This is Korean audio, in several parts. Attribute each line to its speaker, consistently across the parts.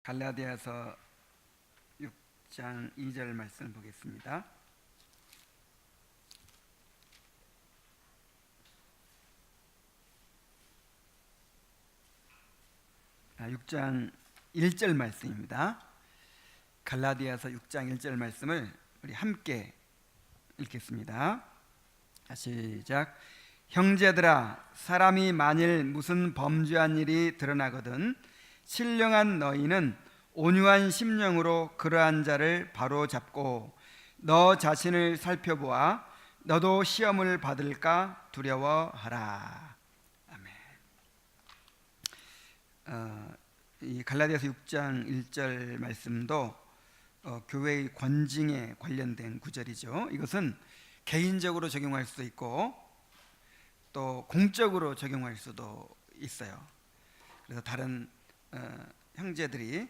Speaker 1: 갈라디아서 6장 2절 말씀을 보겠습니다. 아, 6장 1절 말씀입니다. 갈라디아서 6장 1절 말씀을 우리 함께 읽겠습니다. 시작. 형제들아, 사람이 만일 무슨 범죄한 일이 드러나거든 신령한 너희는 온유한 심령으로 그러한 자를 바로 잡고 너 자신을 살펴보아 너도 시험을 받을까 두려워하라. 아멘. 이 갈라디아서 6장 1절 말씀도 교회의 권징에 관련된 구절이죠. 이것은 개인적으로 적용할 수도 있고 또 공적으로 적용할 수도 있어요. 그래서 다른 형제들이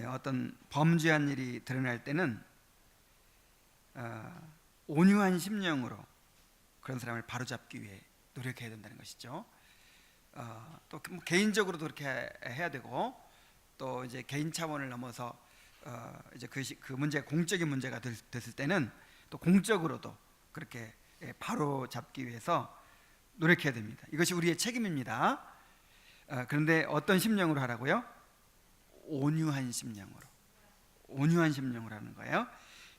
Speaker 1: 어떤 범죄한 일이 드러날 때는 온유한 심령으로 그런 사람을 바로잡기 위해 노력해야 된다는 것이죠. 또 개인적으로도 그렇게 해야 되고 또 이제 개인 차원을 넘어서 이제 그 문제가 공적인 문제가 됐을 때는 또 공적으로도 그렇게 바로잡기 위해서 노력해야 됩니다. 이것이 우리의 책임입니다. 그런데 어떤 심령으로 하라고요? 온유한 심령으로 하는 거예요.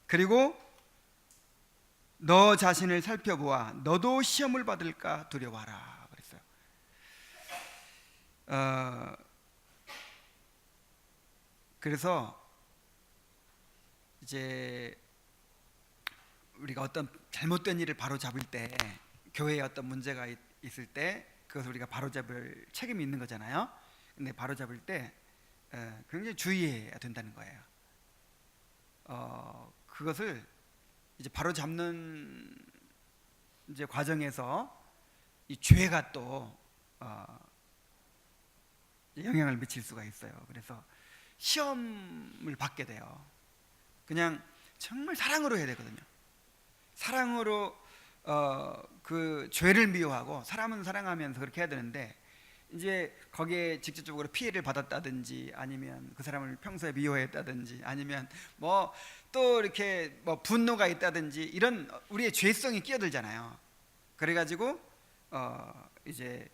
Speaker 1: 그리고 너 자신을 살펴보아 너도 시험을 받을까 두려워하라 그랬어요. 그래서 이제 우리가 어떤 잘못된 일을 바로잡을 때, 교회에 어떤 문제가 있을 때 그것을 우리가 바로잡을 책임이 있는 거잖아요. 근데 바로잡을 때 굉장히 주의해야 된다는 거예요. 그것을 이제 바로잡는 이제 과정에서 이 죄가 또 영향을 미칠 수가 있어요. 그래서 시험을 받게 돼요. 그냥 정말 사랑으로 해야 되거든요. 사랑으로 그 죄를 미워하고 사람은 사랑하면서 그렇게 해야 되는데 이제 거기에 직접적으로 피해를 받았다든지 아니면 그 사람을 평소에 미워했다든지 아니면 뭐 또 이렇게 뭐 분노가 있다든지 이런 우리의 죄성이 끼어들잖아요. 그래가지고 이제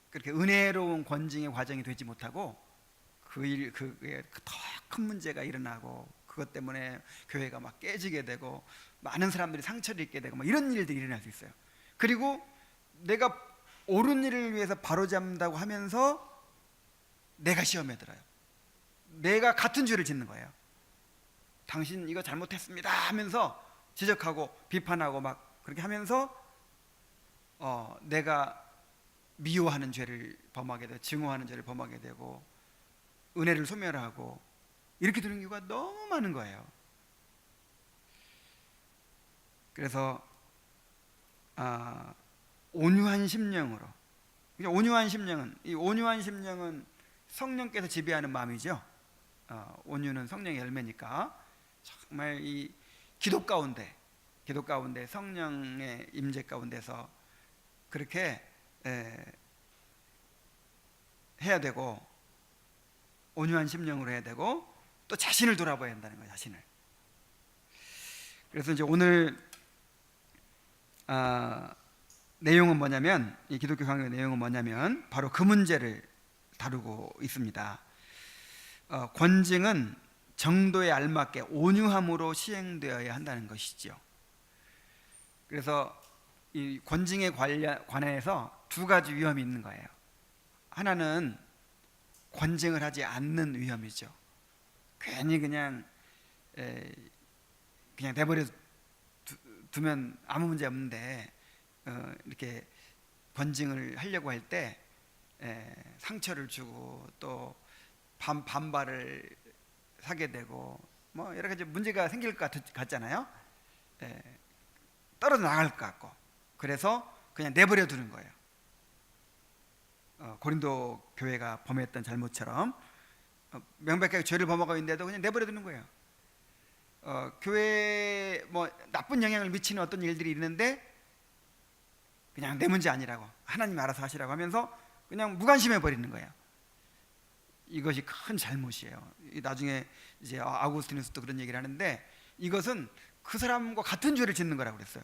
Speaker 1: 그렇게 은혜로운 권징의 과정이 되지 못하고 그게 더 큰 문제가 일어나고 그것 때문에 교회가 막 깨지게 되고 많은 사람들이 상처를 입게 되고 뭐 이런 일들이 일어날 수 있어요. 그리고 내가 옳은 일을 위해서 바로잡는다고 하면서 내가 시험에 들어요. 내가 같은 죄를 짓는 거예요. 당신 이거 잘못했습니다 하면서 지적하고 비판하고 막 그렇게 하면서 내가 미워하는 죄를 범하게 되고 증오하는 죄를 범하게 되고 은혜를 소멸하고 이렇게 되는 경우가 너무 많은 거예요. 그래서 온유한 심령으로, 온유한 심령은 성령께서 지배하는 마음이죠. 온유는 성령의 열매니까 정말 이 기도 가운데 성령의 임재 가운데서 그렇게 해야 되고 온유한 심령으로 해야 되고 또 자신을 돌아봐야 한다는 거예요. 자신을. 그래서 이제 오늘 내용은 뭐냐면, 이 기독교 강의 내용은 뭐냐면 바로 그 문제를 다루고 있습니다. 권징은 정도에 알맞게 온유함으로 시행되어야 한다는 것이죠. 그래서 이 권징에 관해서 두 가지 위험이 있는 거예요. 하나는 권징을 하지 않는 위험이죠. 괜히 그냥 내버려 두면 아무 문제 없는데 이렇게 권징을 하려고 할 때 상처를 주고 또 반발을 사게 되고 뭐 여러 가지 문제가 생길 것 같잖아요. 떨어져 나갈 것 같고 그래서 그냥 내버려 두는 거예요. 고린도 교회가 범했던 잘못처럼 명백하게 죄를 범하고 있는데도 그냥 내버려 두는 거예요. 교회에 뭐 나쁜 영향을 미치는 어떤 일들이 있는데 그냥 내 문제 아니라고 하나님 알아서 하시라고 하면서 그냥 무관심해 버리는 거예요. 이것이 큰 잘못이에요. 나중에 이제 아우구스티누스도 그런 얘기를 하는데 이것은 그 사람과 같은 죄를 짓는 거라고 그랬어요.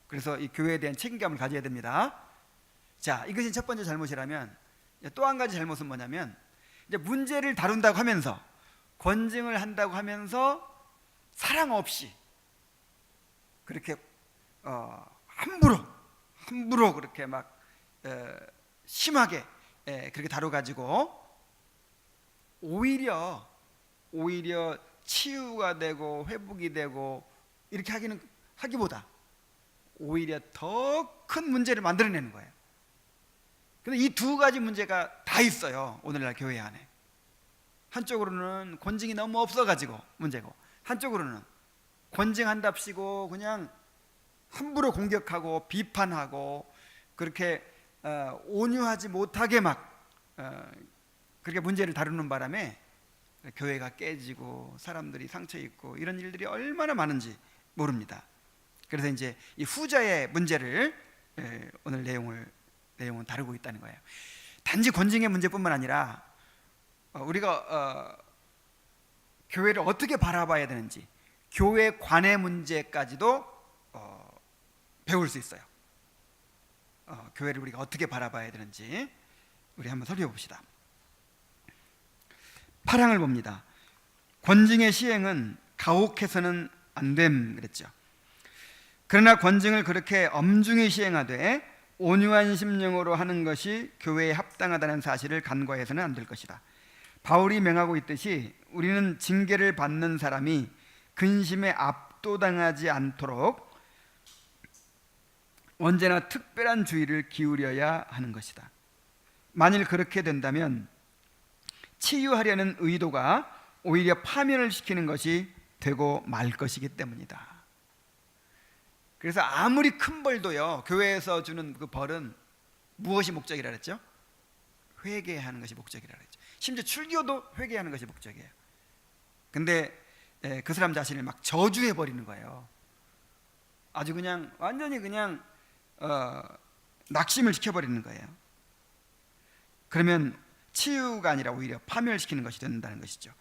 Speaker 1: 그래서 이 교회에 대한 책임감을 가져야 됩니다. 자, 이것이 첫 번째 잘못이라면 또 한 가지 잘못은 뭐냐면 이제 문제를 다룬다고 하면서 권징을 한다고 하면서 사랑 없이 그렇게 함부로 그렇게 막 심하게 그렇게 다뤄가지고 오히려 치유가 되고 회복이 되고 이렇게 하기보다 오히려 더 큰 문제를 만들어내는 거예요. 근데 이 두 가지 문제가 다 있어요, 오늘날 교회 안에. 한쪽으로는 권징이 너무 없어가지고 문제고, 한쪽으로는 권징한답시고 그냥 함부로 공격하고 비판하고 그렇게 온유하지 못하게 막 그렇게 문제를 다루는 바람에 교회가 깨지고 사람들이 상처 입고 이런 일들이 얼마나 많은지 모릅니다. 그래서 이제 이 후자의 문제를 오늘 내용은 다루고 있다는 거예요. 단지 권징의 문제뿐만 아니라 우리가 교회를 어떻게 바라봐야 되는지, 교회 관의 문제까지도 배울 수 있어요. 교회를 우리가 어떻게 바라봐야 되는지 우리 한번 살펴봅시다. 8항을 봅니다. 권징의 시행은 가혹해서는 안 됨 그랬죠. 그러나 권징을 그렇게 엄중히 시행하되 온유한 심령으로 하는 것이 교회에 합당하다는 사실을 간과해서는 안 될 것이다. 바울이 명하고 있듯이 우리는 징계를 받는 사람이 근심에 압도당하지 않도록 언제나 특별한 주의를 기울여야 하는 것이다. 만일 그렇게 된다면 치유하려는 의도가 오히려 파멸을 시키는 것이 되고 말 것이기 때문이다. 그래서 아무리 큰 벌도요, 교회에서 주는 그 벌은 무엇이 목적이라 그랬죠? 회개하는 것이 목적이라 그랬죠. 심지어 출교도 회개하는 것이 목적이에요. 근데 그 사람 자신을 막 저주해 버리는 거예요. 아주 그냥 완전히 그냥 낙심을 시켜버리는 거예요. 그러면 치유가 아니라 오히려 파멸시키는 것이 된다는 것이죠.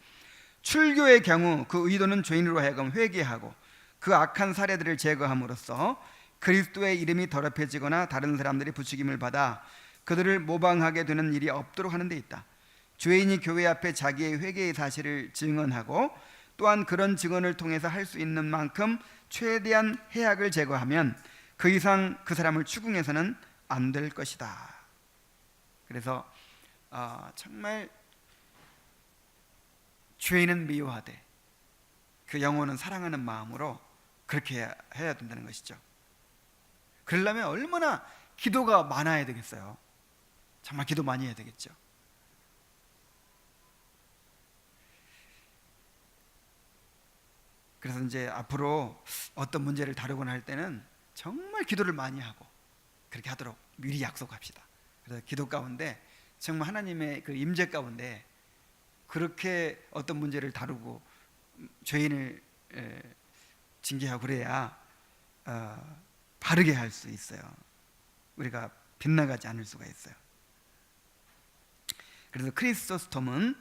Speaker 1: 출교의 경우 그 의도는 죄인으로 하여금 회개하고 그 악한 사례들을 제거함으로써 그리스도의 이름이 더럽혀지거나 다른 사람들이 부추김을 받아 그들을 모방하게 되는 일이 없도록 하는 데 있다. 죄인이 교회 앞에 자기의 회개의 사실을 증언하고 또한 그런 증언을 통해서 할 수 있는 만큼 최대한 해악을 제거하면 그 이상 그 사람을 추궁해서는 안 될 것이다. 그래서 정말 죄인은 미워하되 그 영혼은 사랑하는 마음으로 그렇게 해야 된다는 것이죠. 그러려면 얼마나 기도가 많아야 되겠어요. 정말 기도 많이 해야 되겠죠. 그래서 이제 앞으로 어떤 문제를 다루거나 할 때는 정말 기도를 많이 하고 그렇게 하도록 미리 약속합시다. 그래서 기도 가운데 정말 하나님의 그 임재 가운데 그렇게 어떤 문제를 다루고 죄인을 징계하고 그래야 바르게 할 수 있어요. 우리가 빗나가지 않을 수가 있어요. 그래서 크리소스톰은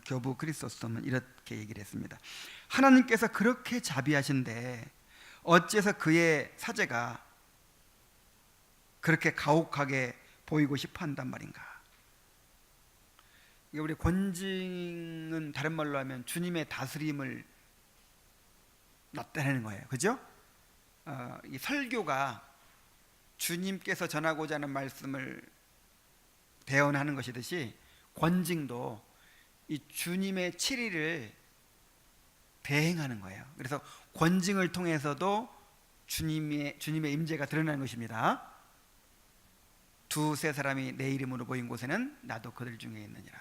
Speaker 1: 교부 크리소스톰은 이렇게 얘기를 했습니다. 하나님께서 그렇게 자비하신데 어째서 그의 사제가 그렇게 가혹하게 보이고 싶어 한단 말인가? 우리 권징은 다른 말로 하면 주님의 다스림을 나타내는 거예요. 그죠? 이 설교가 주님께서 전하고자 하는 말씀을 대언하는 것이듯이 권징도 이 주님의 치리를 대행하는 거예요. 그래서 권징을 통해서도 주님의 임재가 드러나는 것입니다. 두세 사람이 내 이름으로 모인 곳에는 나도 그들 중에 있느니라.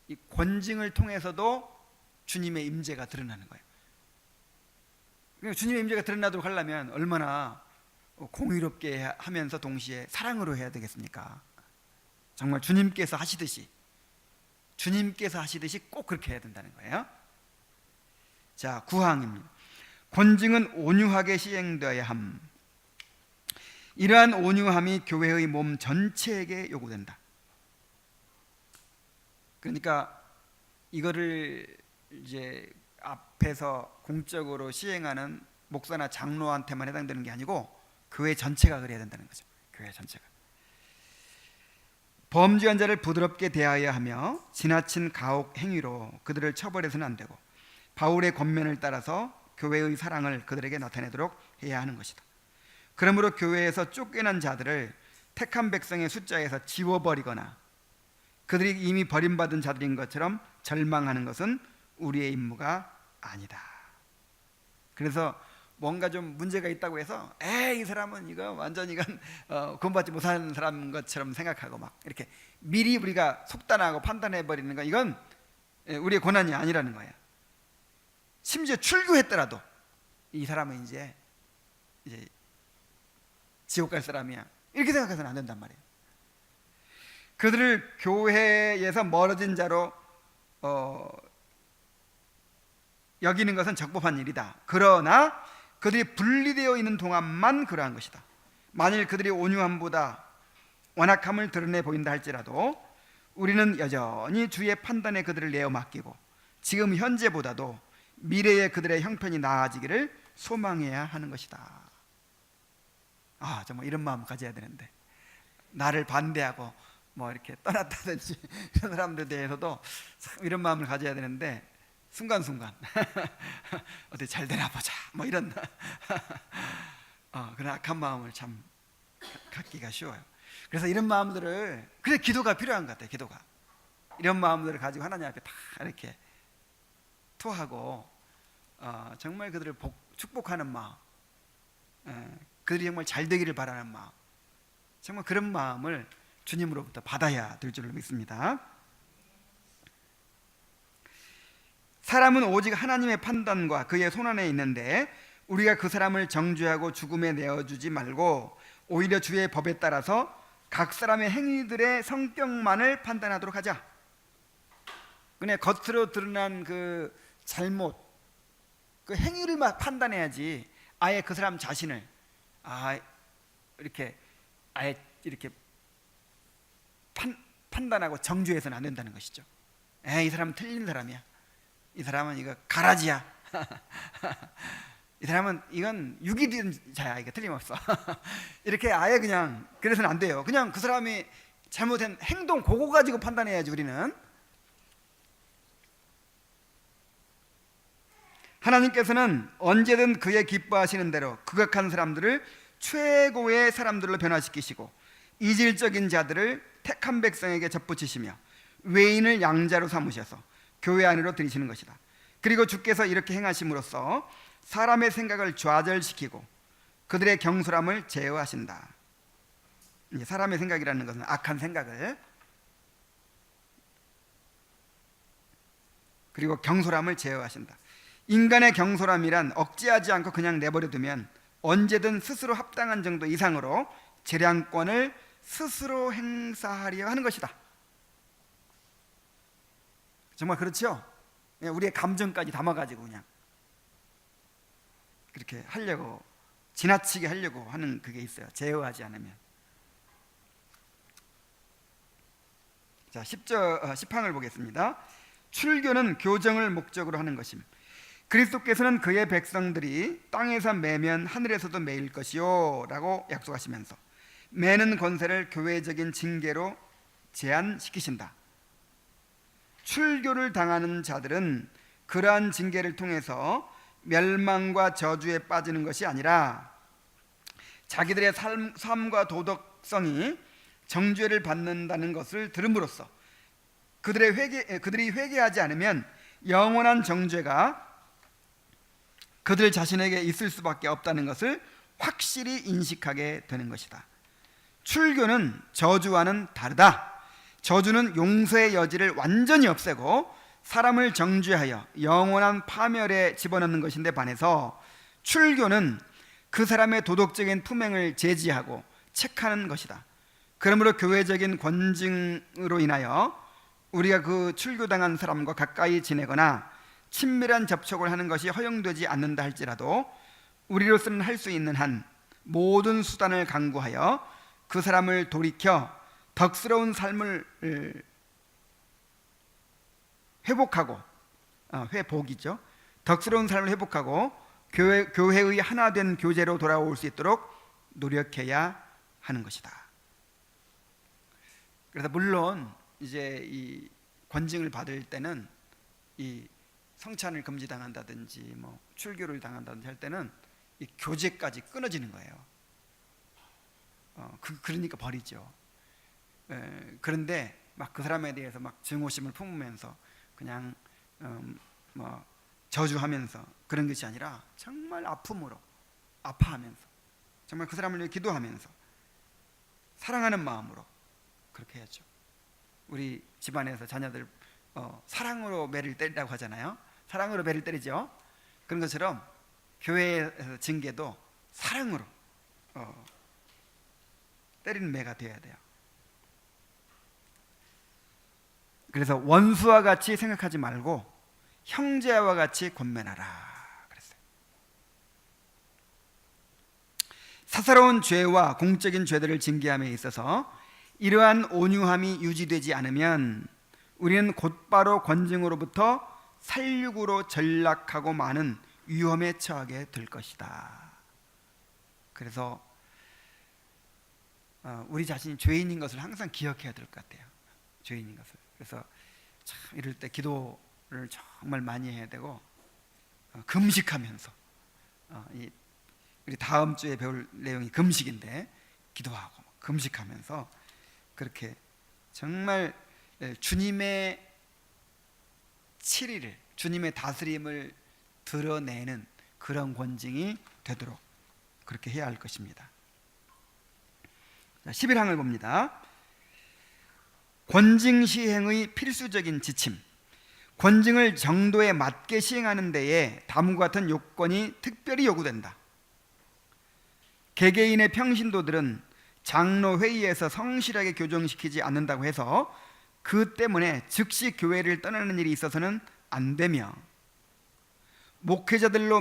Speaker 1: 이 권징을 통해서도 주님의 임재가 드러나는 거예요. 그러니까 주님의 임재가 드러나도록 하려면 얼마나 공의롭게 하면서 동시에 사랑으로 해야 되겠습니까? 정말 주님께서 하시듯이 꼭 그렇게 해야 된다는 거예요. 자, 9항입니다. 권징은 온유하게 시행되어야 함. 이러한 온유함이 교회의 몸 전체에게 요구된다. 그러니까 이거를 이제 앞에서 공적으로 시행하는 목사나 장로한테만 해당되는 게 아니고 교회 전체가 그래야 된다는 거죠. 교회 전체가. 범죄한 자를 부드럽게 대하여야 하며 지나친 가혹 행위로 그들을 처벌해서는 안 되고 바울의 권면을 따라서 교회의 사랑을 그들에게 나타내도록 해야 하는 것이다. 그러므로 교회에서 쫓겨난 자들을 택한 백성의 숫자에서 지워버리거나 그들이 이미 버림받은 자들인 것처럼 절망하는 것은 우리의 임무가 아니다. 그래서 뭔가 좀 문제가 있다고 해서 이 사람은 이거 완전 이건 구원받지 못하는 사람인 것처럼 생각하고 막 이렇게 미리 우리가 속단하고 판단해 버리는 건 이건 우리의 고난이 아니라는 거예요. 심지어 출교했더라도 이 사람은 이제 지옥 갈 사람이야 이렇게 생각해서는 안 된단 말이에요. 그들을 교회에서 멀어진 자로 여기는 것은 적법한 일이다. 그러나 그들이 분리되어 있는 동안만 그러한 것이다. 만일 그들이 온유함보다 완악함을 드러내 보인다 할지라도 우리는 여전히 주의 판단에 그들을 내어 맡기고 지금 현재보다도 미래에 그들의 형편이 나아지기를 소망해야 하는 것이다. 정말 이런 마음 가져야 되는데, 나를 반대하고 뭐 이렇게 떠났다든지 이런 사람들에 대해서도 이런 마음을 가져야 되는데 순간순간 어떻게 잘 되나 보자 뭐 이런 그런 악한 마음을 참 갖기가 쉬워요. 그래서 이런 마음들을, 그래 기도가 필요한 것 같아요. 기도가 이런 마음들을 가지고 하나님 앞에 다 이렇게 토하고 정말 그들을 축복하는 마음, 그들이 정말 잘 되기를 바라는 마음, 정말 그런 마음을 주님으로부터 받아야 될 줄로 믿습니다. 사람은 오직 하나님의 판단과 그의 손안에 있는데 우리가 그 사람을 정죄하고 죽음에 내어주지 말고 오히려 주의 법에 따라서 각 사람의 행위들의 성격만을 판단하도록 하자. 그냥 겉으로 드러난 그 잘못, 그 행위를 판단해야지 아예 그 사람 자신을 이렇게 아예 이렇게 판단하고 정죄해서는 안 된다는 것이죠. 이 사람은 틀린 사람이야. 이 사람은 이거 가라지야. 이 사람은 이건 유기된 자야. 이게 틀림없어. 이렇게 아예 그냥 그래서는 안 돼요. 그냥 그 사람이 잘못한 행동 그거 가지고 판단해야지. 우리는 하나님께서는 언제든 그의 기뻐하시는 대로 극악한 사람들을 최고의 사람들로 변화시키시고 이질적인 자들을 택한 백성에게 접붙이시며 외인을 양자로 삼으셔서 교회 안으로 들이시는 것이다. 그리고 주께서 이렇게 행하심으로써 사람의 생각을 좌절시키고 그들의 경솔함을 제어하신다. 사람의 생각이라는 것은 악한 생각을, 그리고 경솔함을 제어하신다. 인간의 경솔함이란 억제하지 않고 그냥 내버려 두면 언제든 스스로 합당한 정도 이상으로 재량권을 스스로 행사하려 하는 것이다. 정말 그렇죠? 우리의 감정까지 담아가지고 그냥 그렇게 하려고, 지나치게 하려고 하는 그게 있어요. 제어하지 않으면. 자, 10항을 보겠습니다. 출교는 교정을 목적으로 하는 것임. 그리스도께서는 그의 백성들이 땅에서 매면 하늘에서도 매일 것이요 라고 약속하시면서 매는 권세를 교회적인 징계로 제한시키신다. 출교를 당하는 자들은 그러한 징계를 통해서 멸망과 저주에 빠지는 것이 아니라 자기들의 삶과 도덕성이 정죄를 받는다는 것을 들음으로써 그들이 회개하지 않으면 영원한 정죄가 그들 자신에게 있을 수밖에 없다는 것을 확실히 인식하게 되는 것이다. 출교는 저주와는 다르다. 저주는 용서의 여지를 완전히 없애고 사람을 정죄하여 영원한 파멸에 집어넣는 것인데 반해서 출교는 그 사람의 도덕적인 품행을 제지하고 체크하는 것이다. 그러므로 교회적인 권징으로 인하여 우리가 그 출교당한 사람과 가까이 지내거나 친밀한 접촉을 하는 것이 허용되지 않는다 할지라도 우리로서는 할 수 있는 한 모든 수단을 강구하여 그 사람을 돌이켜 덕스러운 삶을 회복하고, 회복이죠. 덕스러운 삶을 회복하고 교회의 하나된 교제로 돌아올 수 있도록 노력해야 하는 것이다. 그래서 물론 이제 이 권징을 받을 때는 이 성찬을 금지당한다든지 뭐 출교를 당한다든지 할 때는 이 교제까지 끊어지는 거예요. 그러니까 버리죠. 그런데 막 그 사람에 대해서 막 증오심을 품으면서 그냥 뭐 저주하면서 그런 것이 아니라 정말 아픔으로 아파하면서 정말 그 사람을 위해 기도하면서 사랑하는 마음으로 그렇게 해야죠. 우리 집안에서 자녀들 사랑으로 매를 때리라고 하잖아요. 사랑으로 매를 때리죠. 그런 것처럼 교회에서 징계도 사랑으로 때리는 매가 되어야 돼요. 그래서 원수와 같이 생각하지 말고 형제와 같이 권면하라 그랬어요. 사사로운 죄와 공적인 죄들을 징계함에 있어서 이러한 온유함이 유지되지 않으면 우리는 곧바로 권징으로부터 살육으로 전락하고 마는 위험에 처하게 될 것이다. 그래서 우리 자신이 죄인인 것을 항상 기억해야 될 것 같아요. 죄인인 것을. 그래서 참 이럴 때 기도를 정말 많이 해야 되고 금식하면서 우리 다음 주에 배울 내용이 금식인데 기도하고 금식하면서 그렇게 정말 주님의 치리를, 주님의 다스림을 드러내는 그런 권징이 되도록 그렇게 해야 할 것입니다. 11항을 봅니다. 권징 시행의 필수적인 지침. 권징을 정도에 맞게 시행하는 데에 다음과 같은 요건이 특별히 요구된다. 개개인의 평신도들은 장로 회의에서 성실하게 교정시키지 않는다고 해서 그 때문에 즉시 교회를 떠나는 일이 있어서는 안 되며, 목회자들도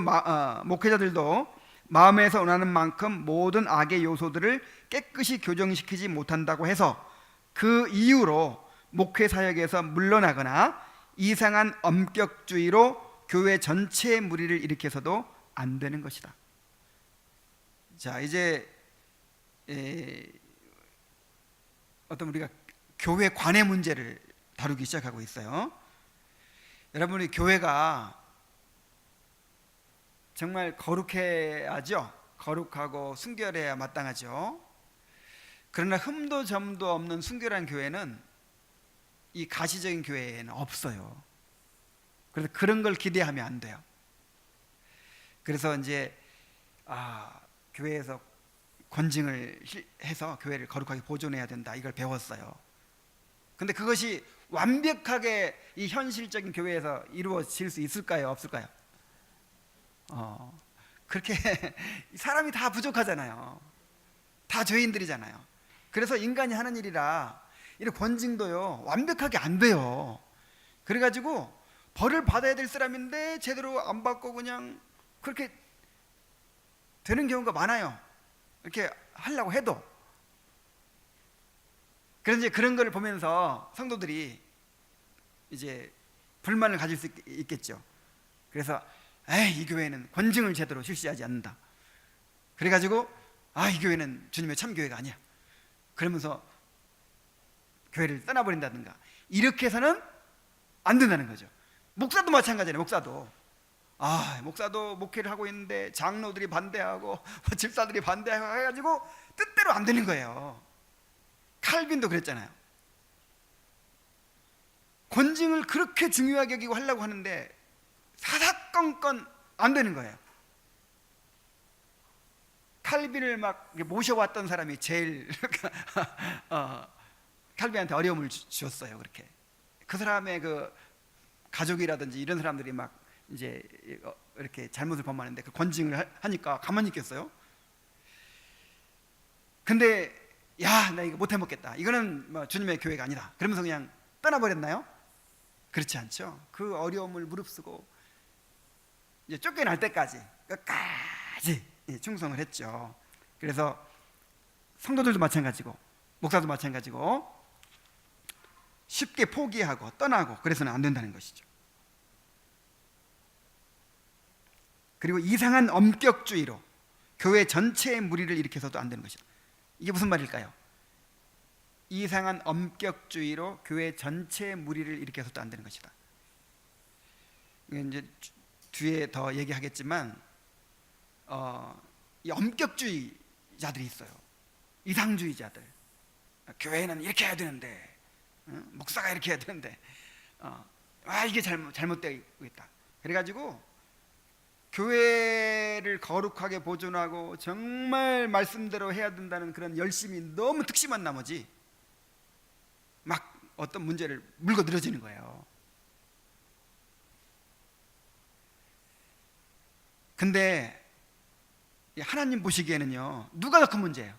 Speaker 1: 마음에서 원하는 만큼 모든 악의 요소들을 깨끗이 교정시키지 못한다고 해서 그 이유로 목회 사역에서 물러나거나 이상한 엄격주의로 교회 전체의 무리를 일으켜서도 안 되는 것이다. 자, 이제 어떤 우리가 교회 관의 문제를 다루기 시작하고 있어요. 여러분이 교회가 정말 거룩해야죠. 거룩하고 순결해야 마땅하죠. 그러나 흠도 점도 없는 순결한 교회는 이 가시적인 교회에는 없어요. 그래서 그런 걸 기대하면 안 돼요. 그래서 이제 교회에서 권징을 해서 교회를 거룩하게 보존해야 된다, 이걸 배웠어요. 근데 그것이 완벽하게 이 현실적인 교회에서 이루어질 수 있을까요? 없을까요? 그렇게 사람이 다 부족하잖아요. 다 죄인들이잖아요. 그래서 인간이 하는 일이라 이런 권징도요 완벽하게 안 돼요. 그래가지고 벌을 받아야 될 사람인데 제대로 안 받고 그냥 그렇게 되는 경우가 많아요. 이렇게 하려고 해도. 그래서 이제 그런 걸 보면서 성도들이 이제 불만을 가질 수 있겠죠. 그래서 이 교회는 권징을 제대로 실시하지 않는다. 그래가지고 이 교회는 주님의 참교회가 아니야. 그러면서 교회를 떠나버린다든가 이렇게 해서는 안 된다는 거죠. 목사도 마찬가지예요. 목사도 목회를 하고 있는데 장로들이 반대하고 집사들이 반대하고 해가지고 뜻대로 안 되는 거예요. 칼빈도 그랬잖아요. 권징을 그렇게 중요하게 여기고 하려고 하는데 사사건건 안 되는 거예요. 칼빈을 막 모셔왔던 사람이 제일 칼빈한테 어려움을 주었어요. 그렇게 그 사람의 그 가족이라든지 이런 사람들이 막 이제 이렇게 잘못을 범하는데 그 권징을 하니까 가만히 있겠어요? 근데 나 이거 못 해먹겠다, 이거는 뭐 주님의 교회가 아니다, 그러면서 그냥 떠나버렸나요? 그렇지 않죠. 그 어려움을 무릅쓰고 이제 쫓겨날 때까지 끝까지 충성을 했죠. 그래서 성도들도 마찬가지고 목사도 마찬가지고 쉽게 포기하고 떠나고 그래서는 안 된다는 것이죠. 그리고 이상한 엄격주의로 교회 전체의 무리를 일으켜서도 안 되는 것이다. 이게 무슨 말일까요? 이상한 엄격주의로 교회 전체의 무리를 일으켜서도 안 되는 것이다. 이제 뒤에 더 얘기하겠지만 이 엄격주의자들이 있어요. 이상주의자들. 교회는 이렇게 해야 되는데, 목사가 이렇게 해야 되는데, 이게 잘못되고 있다. 그래가지고 교회를 거룩하게 보존하고 정말 말씀대로 해야 된다는 그런 열심이 너무 특심한 나머지 막 어떤 문제를 물고 늘어지는 거예요. 근데 하나님 보시기에는요, 누가 더 큰 문제예요?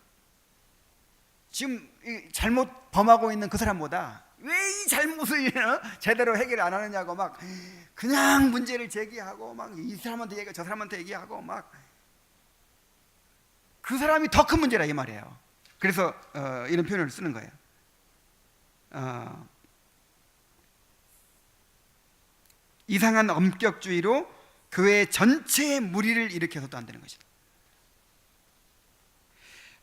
Speaker 1: 지금 잘못 범하고 있는 그 사람보다 왜 이 잘못을 제대로 해결 안 하느냐고 막 그냥 문제를 제기하고 막 이 사람한테 얘기하고 저 사람한테 얘기하고 막 그 사람이 더 큰 문제라 이 말이에요. 그래서 이런 표현을 쓰는 거예요. 이상한 엄격주의로 교회 전체의 무리를 일으켜서도 안 되는 것이다.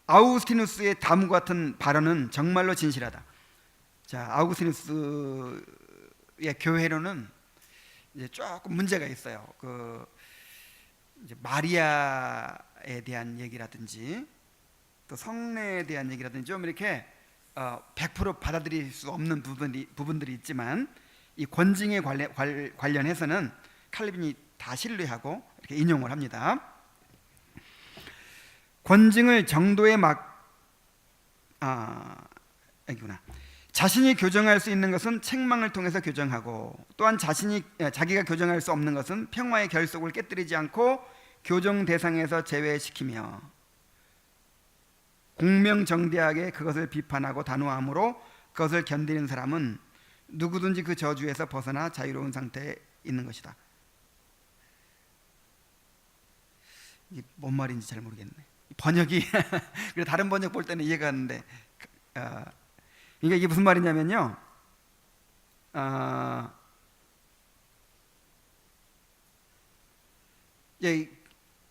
Speaker 1: 아우구스티누스의 다음 같은 발언은 정말로 진실하다. 자, 아우구스티누스의 교회로는 이제 조금 문제가 있어요. 이제 마리아에 대한 얘기라든지 또 성례에 대한 얘기라든지 좀 이렇게 100% 받아들일 수 없는 부분들이 있지만 이 권징에 관련해서는 칼빈이 다 신뢰하고 이렇게 인용을 합니다. 권징을 정도에 여기구나. 자신이 교정할 수 있는 것은 책망을 통해서 교정하고 또한 자기가 교정할 수 없는 것은 평화의 결속을 깨뜨리지 않고 교정 대상에서 제외시키며 공명정대하게 그것을 비판하고 단호함으로 그것을 견디는 사람은 누구든지 그 저주에서 벗어나 자유로운 상태에 있는 것이다. 이게 뭔 말인지 잘 모르겠네. 번역이 다른 번역 볼 때는 이해가 가는데 그러니까 이게 무슨 말이냐면요,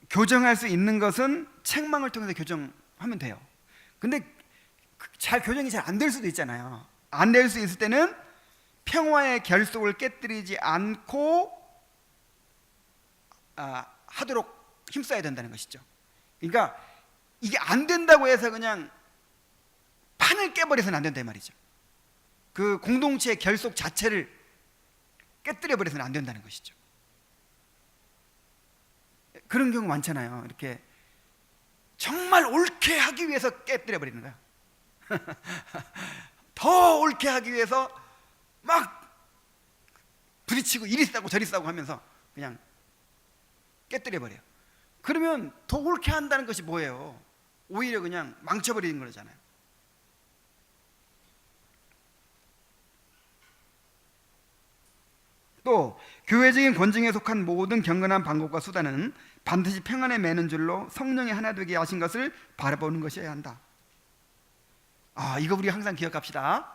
Speaker 1: 교정할 수 있는 것은 책망을 통해서 교정하면 돼요. 근데 교정이 잘 안 될 수도 있잖아요. 안 될 수 있을 때는 평화의 결속을 깨뜨리지 않고 하도록 힘써야 된다는 것이죠. 그러니까 이게 안 된다고 해서 그냥 판을 깨버려서는 안 된다 이 말이죠. 그 공동체의 결속 자체를 깨뜨려 버려서는 안 된다는 것이죠. 그런 경우 많잖아요. 이렇게 정말 옳게 하기 위해서 깨뜨려 버리는 거야. 더 옳게 하기 위해서 막 부딪히고 이리 싸고 저리 싸고 하면서 그냥 깨뜨려 버려요. 그러면 더 옳게 한다는 것이 뭐예요? 오히려 그냥 망쳐버리는 거잖아요. 또 교회적인 권징에 속한 모든 경건한 방법과 수단은 반드시 평안에 매는 줄로 성령이 하나 되게 하신 것을 바라보는 것이어야 한다. 이거 우리 항상 기억합시다.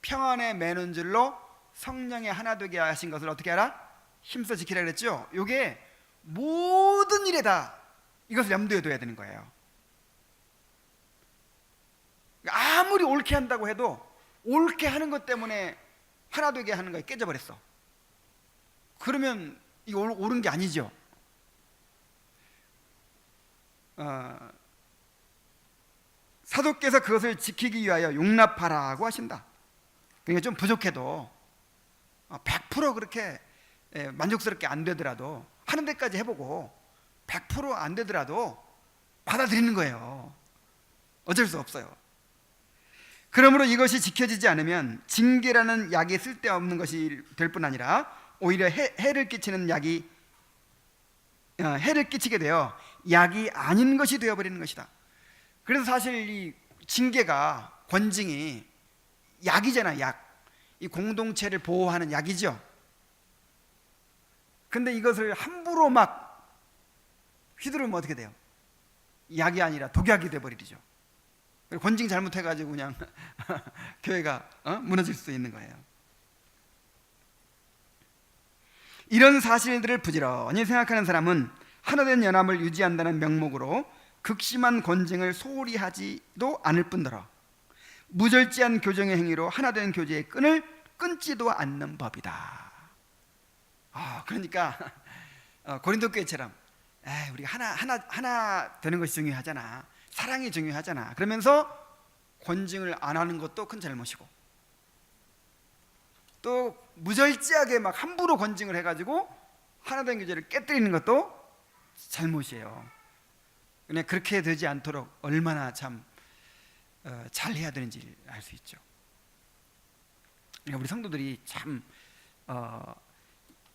Speaker 1: 평안에 매는 줄로 성령의 하나 되게 하신 것을 어떻게 하라? 힘써 지키라 그랬죠? 이게 모든 일에 다 이것을 염두에 둬야 되는 거예요. 아무리 옳게 한다고 해도 옳게 하는 것 때문에 하나 되게 하는 거에 깨져버렸어. 그러면 이거 옳은 게 아니죠. 사도께서 그것을 지키기 위하여 용납하라고 하신다. 그러니까 좀 부족해도 100% 그렇게 만족스럽게 안 되더라도 하는 데까지 해보고 100% 안 되더라도 받아들이는 거예요. 어쩔 수 없어요. 그러므로 이것이 지켜지지 않으면 징계라는 약이 쓸데없는 것이 될 뿐 아니라 오히려 해를 끼치게 되어 약이 아닌 것이 되어버리는 것이다. 그래서 사실 이 징계가, 권징이 약이잖아, 약. 이 공동체를 보호하는 약이죠. 근데 이것을 함부로 막 휘두르면 어떻게 돼요? 약이 아니라 독약이 돼버리죠. 권징 잘못해가지고 그냥 교회가 무너질 수 있는 거예요. 이런 사실들을 부지런히 생각하는 사람은 하나된 연합을 유지한다는 명목으로 극심한 권징을 소홀히 하지도 않을 뿐더러 무절제한 교정의 행위로 하나된 교제의 끈을 끊지도 않는 법이다. 그러니까 고린도 교회처럼 우리가 하나 되는 것이 중요하잖아, 사랑이 중요하잖아, 그러면서 권징을 안 하는 것도 큰 잘못이고, 또 무절제하게 막 함부로 권징을 해가지고 하나된 교제를 깨뜨리는 것도 잘못이에요. 그냥 그렇게 되지 않도록 얼마나 참 잘 해야 되는지 알 수 있죠. 우리 성도들이 참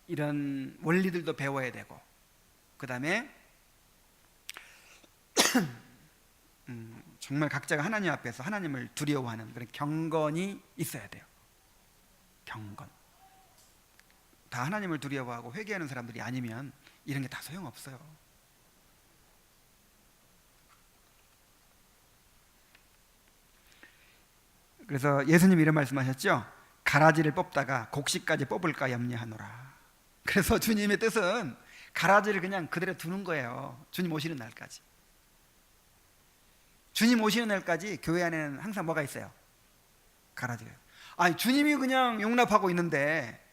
Speaker 1: 이런 원리들도 배워야 되고, 그 다음에 정말 각자가 하나님 앞에서 하나님을 두려워하는 그런 경건이 있어야 돼요. 경건. 다 하나님을 두려워하고 회개하는 사람들이 아니면 이런 게 다 소용없어요. 그래서 예수님이 이런 말씀하셨죠. 가라지를 뽑다가 곡식까지 뽑을까 염려하노라. 그래서 주님의 뜻은 가라지를 그냥 그대로 두는 거예요. 주님 오시는 날까지. 주님 오시는 날까지 교회 안에는 항상 뭐가 있어요? 가라지가. 아니, 주님이 그냥 용납하고 있는데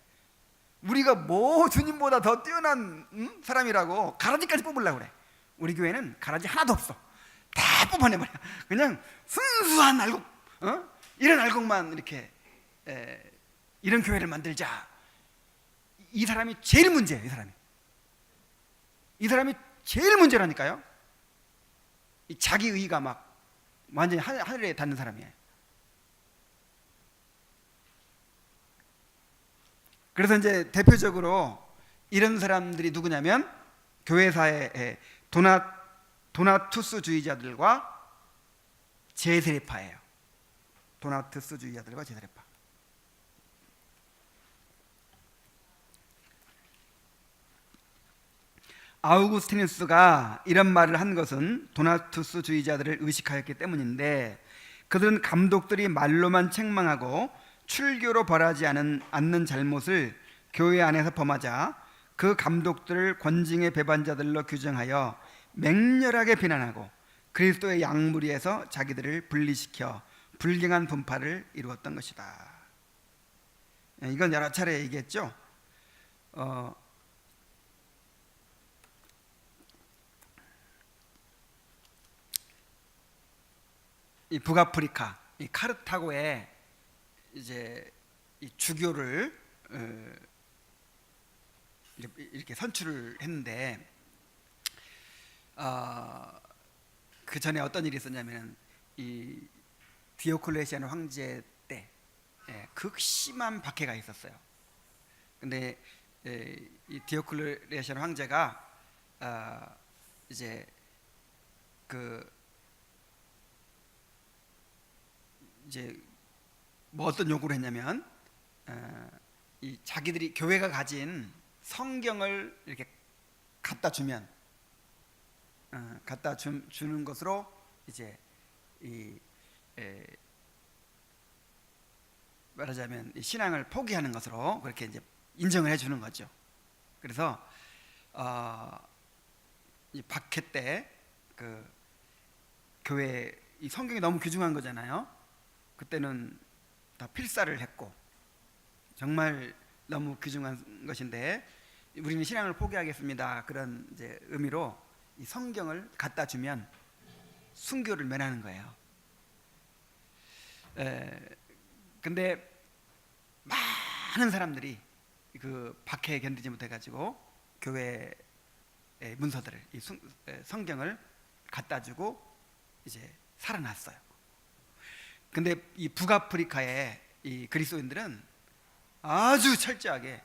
Speaker 1: 우리가 뭐 주님보다 더 뛰어난 사람이라고 가라지까지 뽑으려고 그래. 우리 교회는 가라지 하나도 없어. 다 뽑아내버려. 그냥 순수한 알곡, 이런 알곡만 이렇게 이런 교회를 만들자. 이 사람이 제일 문제예요. 이 사람이 제일 문제라니까요. 이 자기 의가 막 완전히 하늘에 닿는 사람이에요. 그래서 이제 대표적으로 이런 사람들이 누구냐면 교회사의 도나투스주의자들과 제세례파예요. 도나투스주의자들과 제세례파. 아우구스티누스가 이런 말을 한 것은 도나투스주의자들을 의식하였기 때문인데, 그들은 감독들이 말로만 책망하고 출교로 벌하지 않는 잘못을 교회 안에서 범하자 그 감독들을 권징의 배반자들로 규정하여 맹렬하게 비난하고 그리스도의 양무리에서 자기들을 분리시켜 불경한 분파를 이루었던 것이다. 이건 여러 차례 얘기했죠. 이 북아프리카, 이 카르타고에 이제 이 주교를 이렇게 선출을 했는데, 그 전에 어떤 일이 있었냐면 이 디오클레시안 황제 때 극심한 박해가 있었어요. 근데 이 디오클레시안 황제가 이제 뭐 어떤 요구를 했냐면 이 자기들이 교회가 가진 성경을 이렇게 갖다 주면 주는 것으로 이제 말하자면 이 신앙을 포기하는 것으로 그렇게 이제 인정을 해주는 거죠. 그래서 이 박해 때 그 교회 이 성경이 너무 귀중한 거잖아요. 그때는 다 필사를 했고 정말 너무 귀중한 것인데 우리는 신앙을 포기하겠습니다. 그런 이제 의미로 이 성경을 갖다 주면 순교를 면하는 거예요. 근데 많은 사람들이 그 박해에 견디지 못해가지고 교회의 문서들을 이 성경을 갖다 주고 이제 살아났어요. 근데 이 북아프리카의 이 그리스도인들은 아주 철저하게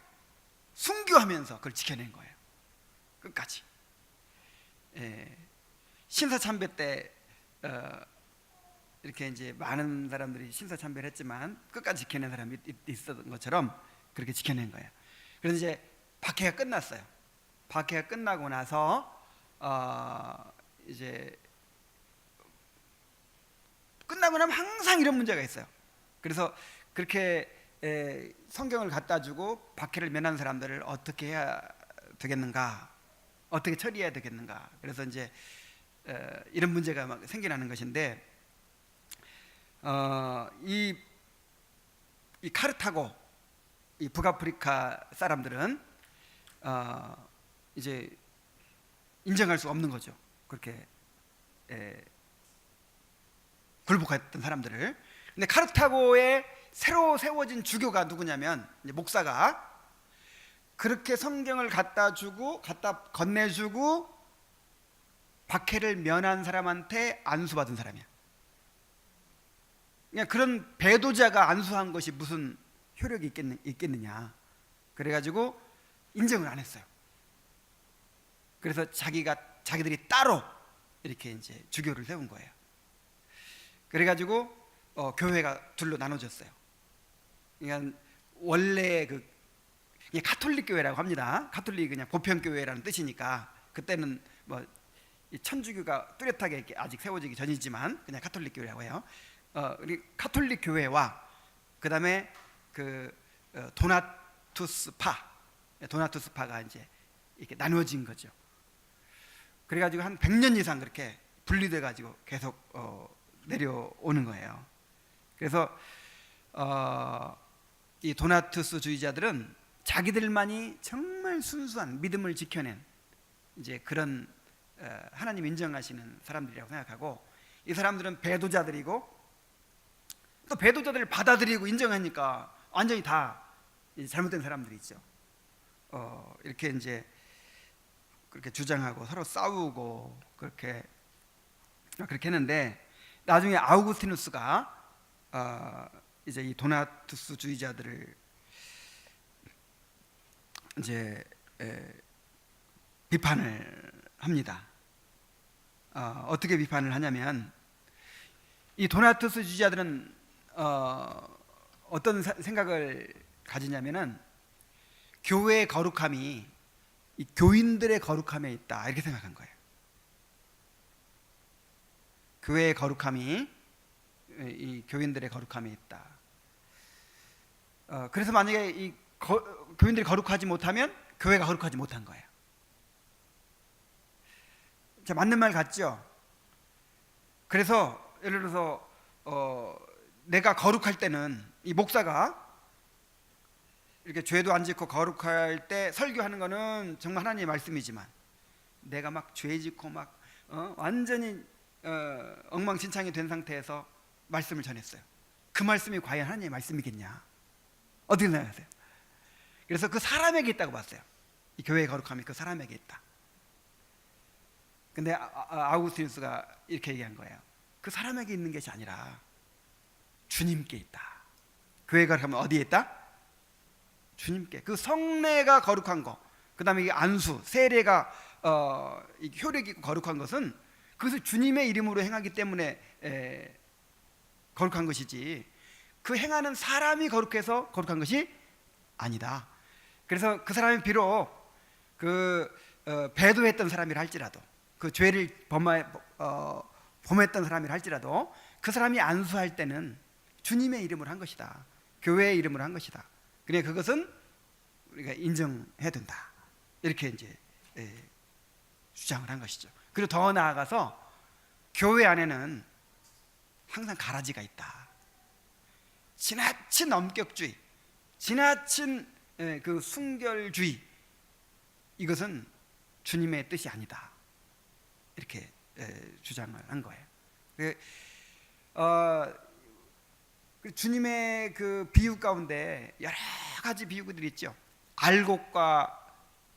Speaker 1: 순교하면서 그걸 지켜낸 거예요. 끝까지. 신사참배 때 이렇게 이제 많은 사람들이 신사참배를 했지만 끝까지 지켜낸 사람이 있었던 것처럼 그렇게 지켜낸 거예요. 그래서 이제 박해가 끝났어요. 박해가 끝나고 나서 이제 끝나고 나면 항상 이런 문제가 있어요. 그래서 그렇게 성경을 갖다 주고 박해를 면한 사람들을 어떻게 해야 되겠는가, 어떻게 처리해야 되겠는가. 그래서 이제 이런 문제가 막 생겨나는 것인데, 이 카르타고, 이 북아프리카 사람들은 이제 인정할 수 없는 거죠. 그렇게 굴복했던 사람들을. 근데 카르타고에 새로 세워진 주교가 누구냐면, 이제 목사가 그렇게 성경을 갖다 주고 갖다 건네주고 박해를 면한 사람한테 안수받은 사람이야. 그냥 그런 배도자가 안수한 것이 무슨 효력이 있겠느냐. 그래가지고 인정을 안 했어요. 그래서 자기들이 따로 이렇게 이제 주교를 세운 거예요. 그래가지고 교회가 둘로 나눠졌어요. 그러니까 원래 그냥 가톨릭 교회라고 합니다. 가톨릭이 그냥 보편 교회라는 뜻이니까, 그때는 뭐 천주교가 뚜렷하게 아직 세워지기 전이지만 그냥 가톨릭 교회라고 해요. 우리 가톨릭 교회와 그 다음에 도나투스파가 이제 이렇게 나누어진 거죠. 그래가지고 한 100년 이상 그렇게 분리돼 가지고 계속 내려오는 거예요. 그래서 이 도나투스주의자들은 자기들만이 정말 순수한 믿음을 지켜낸 이제 그런 하나님 인정하시는 사람들이라고 생각하고, 이 사람들은 배도자들이고, 또 배도자들을 받아들이고 인정하니까 완전히 다 잘못된 사람들이죠. 이렇게 이제 그렇게 주장하고 서로 싸우고 그렇게 했는데, 나중에 아우구스티누스가 이제 이 도나투스주의자들을 이제 비판을 합니다. 어떻게 비판을 하냐면, 이 도나투스주의자들은 어떤 생각을 가지냐면은 교회의 거룩함이 이 교인들의 거룩함에 있다, 이렇게 생각한 거예요. 교회의 거룩함이 이 교인들의 거룩함에 있다. 그래서 만약에 이 교인들이 거룩하지 못하면 교회가 거룩하지 못한 거예요. 자, 맞는 말 같죠? 그래서 예를 들어서 내가 거룩할 때는, 이 목사가 이렇게 죄도 안 짓고 거룩할 때 설교하는 거는 정말 하나님의 말씀이지만, 내가 막 죄 짓고 막 완전히 엉망진창이 된 상태에서 말씀을 전했어요. 그 말씀이 과연 하나님의 말씀이겠냐? 어떻게 생각하세요? 그래서 그 사람에게 있다고 봤어요. 이 교회의 거룩함이 그 사람에게 있다. 근데 아우구스티누스가 이렇게 얘기한 거예요. 그 사람에게 있는 것이 아니라 주님께 있다. 교회의 거룩함은 어디에 있다? 주님께. 그 성례가 거룩한 거, 그 다음에 이 안수, 세례가 효력이 있고 거룩한 것은 그것을 주님의 이름으로 행하기 때문에 거룩한 것이지, 그 행하는 사람이 거룩해서 거룩한 것이 아니다. 그래서 그 사람이 비록 배도했던 사람이라 할지라도, 그 죄를 범했던 사람이라 할지라도, 그 사람이 안수할 때는 주님의 이름으로 한 것이다. 교회의 이름으로 한 것이다. 그래, 그것은 우리가 인정해야 된다. 이렇게 이제 주장을 한 것이죠. 그리고 더 나아가서 교회 안에는 항상 가라지가 있다. 지나친 엄격주의, 지나친 그 순결주의, 이것은 주님의 뜻이 아니다. 이렇게 주장을 한 거예요. 주님의 그 비유 가운데 여러 가지 비유들이 있죠. 알곡과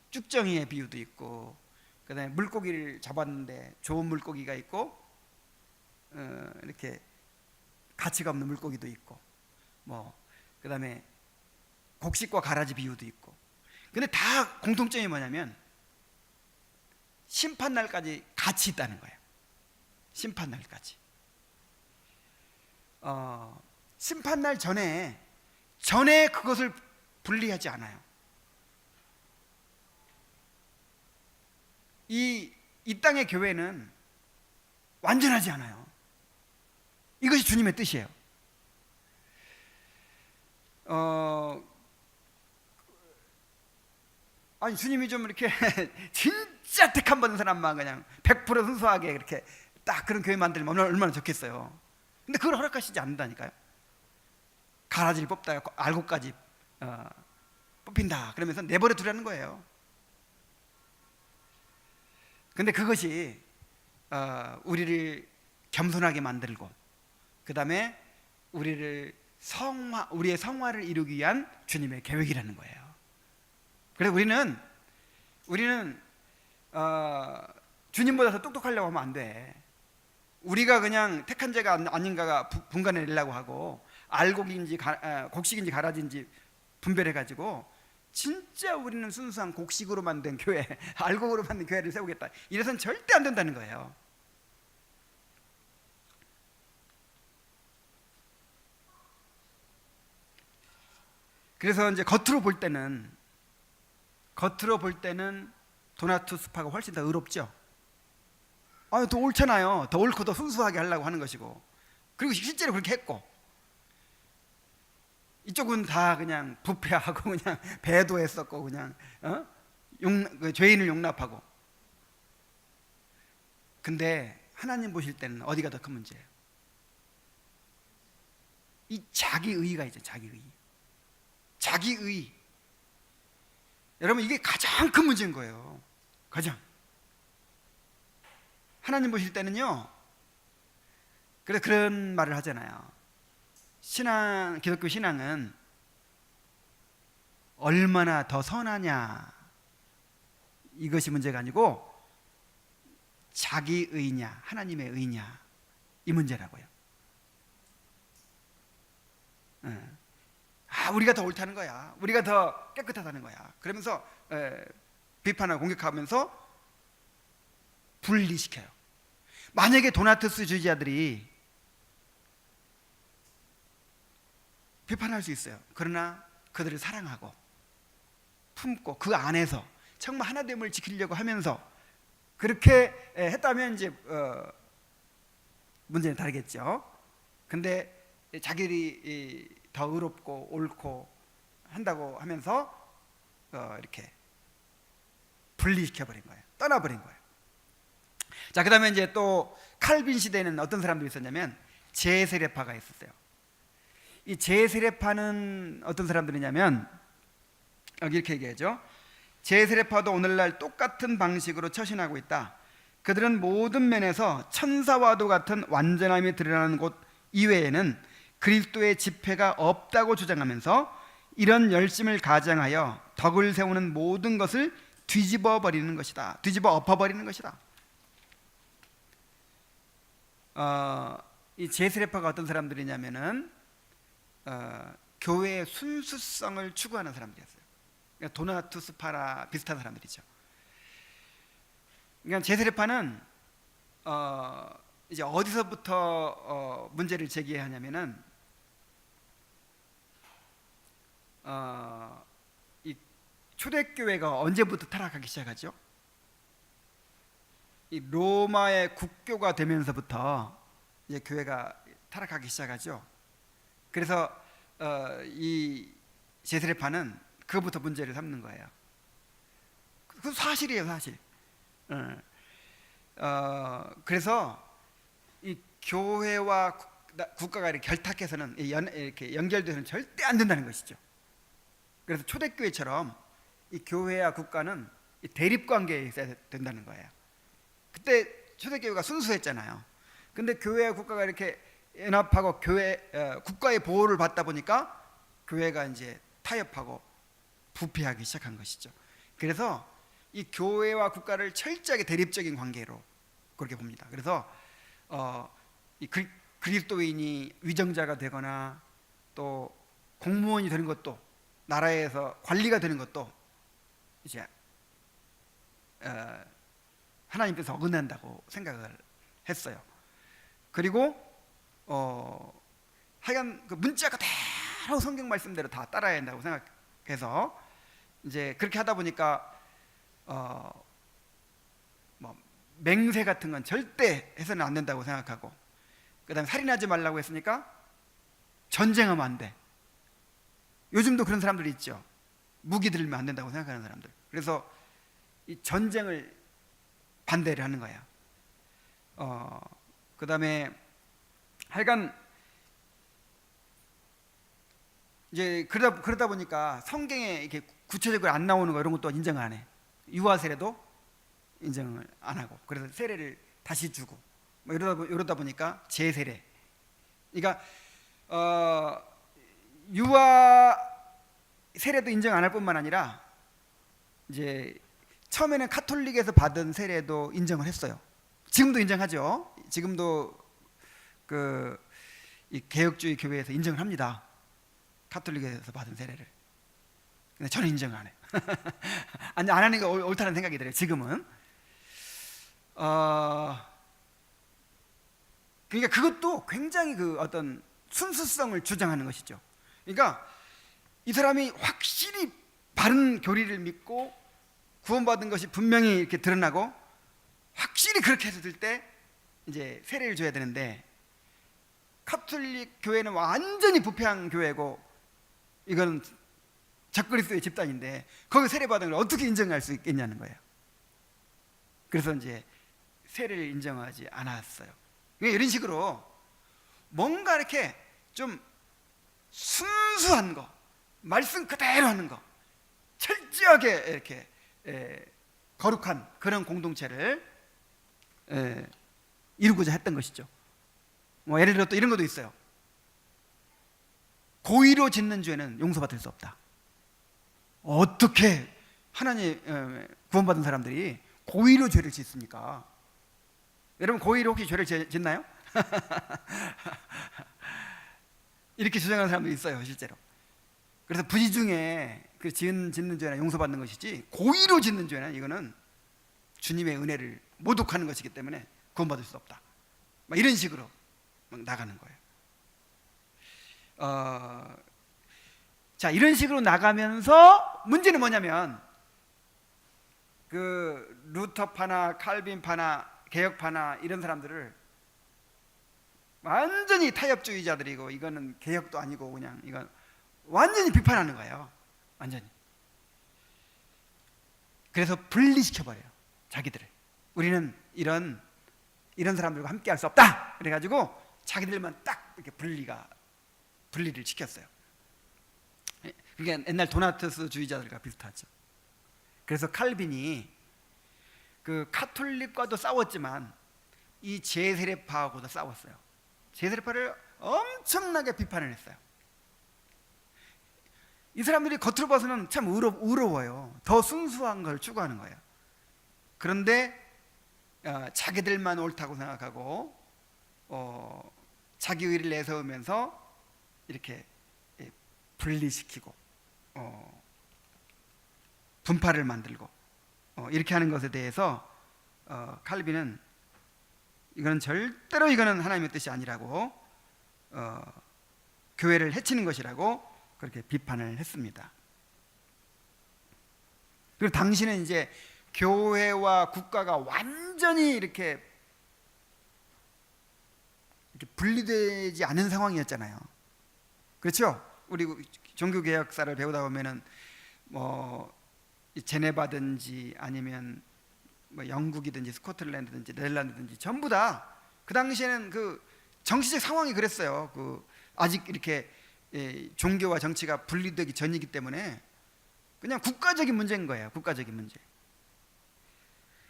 Speaker 1: 쭉정이의 비유도 있고, 그다음에 물고기를 잡았는데 좋은 물고기가 있고, 이렇게 가치가 없는 물고기도 있고, 그다음에 곡식과 가라지 비유도 있고. 근데 다 공통점이 뭐냐면 심판날까지 같이 있다는 거예요. 심판날까지. 심판날 전에 그것을 분리하지 않아요. 이 땅의 교회는 완전하지 않아요. 이것이 주님의 뜻이에요. 아니 주님이 좀 이렇게 진짜 택 한 받은 사람만 그냥 100% 순수하게 이렇게 딱 그런 교회 만들면 얼마나 좋겠어요. 근데 그걸 허락하시지 않는다니까요. 가라지를 뽑다가 알곡까지 뽑힌다 그러면서 내버려 두라는 거예요. 근데 그것이 우리를 겸손하게 만들고 그 다음에 우리의 성화를 이루기 위한 주님의 계획이라는 거예요. 그래서 우리는 주님보다 더 똑똑하려고 하면 안 돼. 우리가 그냥 택한 자가 아닌가가 분간해 내려고 하고 알곡인지 곡식인지 가라지인지 분별해 가지고 진짜 우리는 순수한 곡식으로 만든 교회, 알곡으로 만든 교회를 세우겠다, 이래서는 절대 안 된다는 거예요. 그래서 이제 겉으로 볼 때는 도나투 스파가 훨씬 더 의롭죠. 더 옳잖아요. 더 옳고 더 순수하게 하려고 하는 것이고, 그리고 실제로 그렇게 했고, 이쪽은 다 그냥 부패하고 그냥 배도했었고 그냥 죄인을 용납하고. 근데 하나님 보실 때는 어디가 더 큰 문제예요? 이 자기의가 있죠. 자기의. 여러분, 이게 가장 큰 문제인 거예요. 가장. 하나님 보실 때는요, 그래서 그런 말을 하잖아요. 기독교 신앙은 얼마나 더 선하냐, 이것이 문제가 아니고 자기의냐 하나님의 의냐, 이 문제라고요. 우리가 더 옳다는 거야, 우리가 더 깨끗하다는 거야, 그러면서 비판하고 공격하면서 분리시켜요. 만약에 도나투스 주의자들이 비판할 수 있어요. 그러나 그들을 사랑하고 품고 그 안에서 정말 하나됨을 지키려고 하면서 그렇게 했다면 이제 문제는 다르겠죠. 근데 자기들이 더 의롭고 옳고 한다고 하면서 이렇게 분리시켜버린 거예요. 떠나버린 거예요. 자, 그 다음에 이제 또 칼빈 시대에는 어떤 사람들이 있었냐면 제세례파가 있었어요. 이 제세례파는 어떤 사람들이냐면 여기 이렇게 얘기하죠. 제세례파도 오늘날 똑같은 방식으로 처신하고 있다. 그들은 모든 면에서 천사와도 같은 완전함이 드러나는 곳 이외에는 그리스도의 집회가 없다고 주장하면서 이런 열심을 가장하여 덕을 세우는 모든 것을 뒤집어 엎어버리는 것이다. 이 제세례파가 어떤 사람들이냐면은 교회의 순수성을 추구하는 사람들이었어요. 그러니까 도나투스파라 비슷한 사람들이죠. 그러니까 제세례파는 이제 어디서부터 문제를 제기하냐면은 이 초대교회가 언제부터 타락하기 시작하죠? 이 로마의 국교가 되면서부터 이제 교회가 타락하기 시작하죠. 그래서 이 제세례파는 그것부터 문제를 삼는 거예요. 그 사실이에요, 사실. 그래서 이 교회와 국가가 이렇게 결탁해서는 이렇게 연결돼서는 절대 안 된다는 것이죠. 그래서 초대교회처럼 이 교회와 국가는 이 대립관계에 있어야 된다는 거예요. 그때 초대교회가 순수했잖아요. 근데 교회와 국가가 이렇게 연합하고 국가의 보호를 받다 보니까 교회가 이제 타협하고 부패하기 시작한 것이죠. 그래서 이 교회와 국가를 철저하게 대립적인 관계로 그렇게 봅니다. 그래서 이 그리스도인이 위정자가 되거나 또 공무원이 되는 것도, 나라에서 관리가 되는 것도 이제 하나님께서 어긋난다고 생각을 했어요. 그리고 하여간 그 문자 그대로 성경 말씀대로 다 따라야 한다고 생각해서 이제 그렇게 하다 보니까 뭐 맹세 같은 건 절대 해서는 안 된다고 생각하고, 그다음에 살인하지 말라고 했으니까 전쟁하면 안 돼. 요즘도 그런 사람들이 있죠. 무기 들면 안 된다고 생각하는 사람들. 그래서 이 전쟁을 반대를 하는 거예요. 그다음에 하여간 이제 그러다 보니까 성경에 이렇게 구체적으로 안 나오는 거 이런 것도 인정을 안 해. 유아 세례도 인정을 안 하고, 그래서 세례를 다시 주고 뭐 이러다 보니까 재세례. 그러니까 유아 세례도 인정 안 할 뿐만 아니라 이제 처음에는 카톨릭에서 받은 세례도 인정을 했어요. 지금도 인정하죠. 지금도 이 개혁주의 교회에서 인정을 합니다. 카톨릭에서 받은 세례를. 근데 저는 인정을 안 해요. 아니, 안 하는 게 옳다는 생각이 들어요. 지금은. 그러니까 그것도 굉장히 그 어떤 순수성을 주장하는 것이죠. 그러니까 이 사람이 확실히 바른 교리를 믿고 구원받은 것이 분명히 이렇게 드러나고 확실히 그렇게 했을 때 이제 세례를 줘야 되는데, 카톨릭 교회는 완전히 부패한 교회고 이건 적그리스도의 집단인데 거기 세례 받은 걸 어떻게 인정할 수 있겠냐는 거예요. 그래서 이제 세례를 인정하지 않았어요. 이런 식으로 뭔가 이렇게 좀 순수한 거, 말씀 그대로 하는 거, 철저하게 이렇게 거룩한 그런 공동체를 이루고자 했던 것이죠. 뭐 예를 들어 또 이런 것도 있어요. 고의로 짓는 죄는 용서받을 수 없다. 어떻게 하나님 구원받은 사람들이 고의로 죄를 짓습니까? 여러분 고의로 혹시 죄를 짓나요? 이렇게 주장하는 사람도 있어요, 실제로. 그래서 부지중에 그 짓는 죄는 용서받는 것이지, 고의로 짓는 죄는 이거는 주님의 은혜를 모독하는 것이기 때문에 구원받을 수 없다. 막 이런 식으로 막 나가는 거예요. 자, 이런 식으로 나가면서 문제는 뭐냐면 그 루터파나 칼빈파나 개혁파나 이런 사람들을 완전히 타협주의자들이고, 이거는 개혁도 아니고 그냥 이건 완전히 비판하는 거예요. 완전히. 그래서 분리시켜버려요, 자기들을. 우리는 이런 사람들과 함께 할 수 없다. 그래가지고 자기들만 딱 이렇게 분리를 시켰어요. 그게 옛날 도나투스주의자들과 비슷하죠. 그래서 칼빈이 그 카톨릭과도 싸웠지만 이 제세례파하고도 싸웠어요. 제세례파를 엄청나게 비판을 했어요. 이 사람들이 겉으로 봐서는 참 의로워요. 더 순수한 걸 추구하는 거예요. 그런데 자기들만 옳다고 생각하고 자기 의를 내세우면서 이렇게 분리시키고 분파를 만들고 이렇게 하는 것에 대해서 칼빈은 이거는 절대로 하나님의 뜻이 아니라고, 교회를 해치는 것이라고 그렇게 비판을 했습니다. 그리고 당시는 이제 교회와 국가가 완전히 이렇게 분리되지 않은 상황이었잖아요. 그렇죠? 우리 종교개혁사를 배우다 보면은 뭐 제네바든지 아니면 뭐 영국이든지 스코틀랜드든지 네덜란드든지 전부 다 그 당시에는 그 정치적 상황이 그랬어요. 그 아직 이렇게 종교와 정치가 분리되기 전이기 때문에 그냥 국가적인 문제인 거예요. 국가적인 문제.